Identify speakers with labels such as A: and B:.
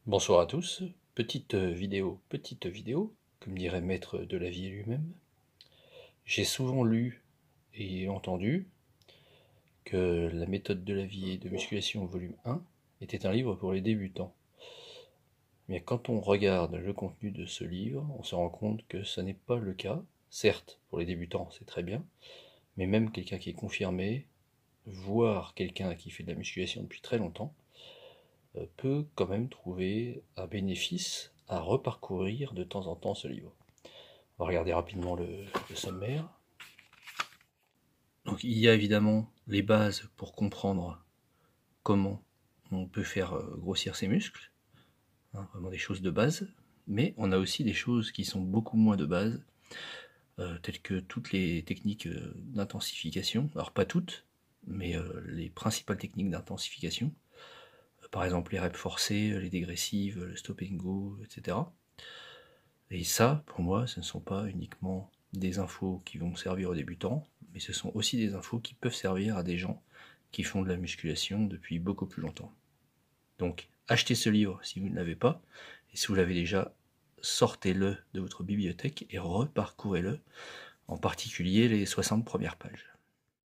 A: Bonsoir à tous, petite vidéo, comme dirait Maître de la vie lui-même. J'ai souvent lu et entendu que la méthode de la vie et de musculation volume 1 était un livre pour les débutants. Mais quand on regarde le contenu de ce livre, on se rend compte que ce n'est pas le cas. Certes, pour les débutants, c'est très bien, mais même quelqu'un qui est confirmé, voire quelqu'un qui fait de la musculation depuis très longtemps, peut quand même trouver un bénéfice à reparcourir de temps en temps ce livre. On va regarder rapidement le sommaire. Donc il y a évidemment les bases pour comprendre comment on peut faire grossir ses muscles, hein, vraiment des choses de base, mais on a aussi des choses qui sont beaucoup moins de base, telles que toutes les techniques d'intensification, alors pas toutes, mais les principales techniques d'intensification, par exemple les reps forcés, les dégressives, le stop and go, etc. Et ça, pour moi, ce ne sont pas uniquement des infos qui vont servir aux débutants, mais ce sont aussi des infos qui peuvent servir à des gens qui font de la musculation depuis beaucoup plus longtemps. Donc, achetez ce livre si vous ne l'avez pas, et si vous l'avez déjà, sortez-le de votre bibliothèque et reparcourez-le, en particulier les 60 premières pages.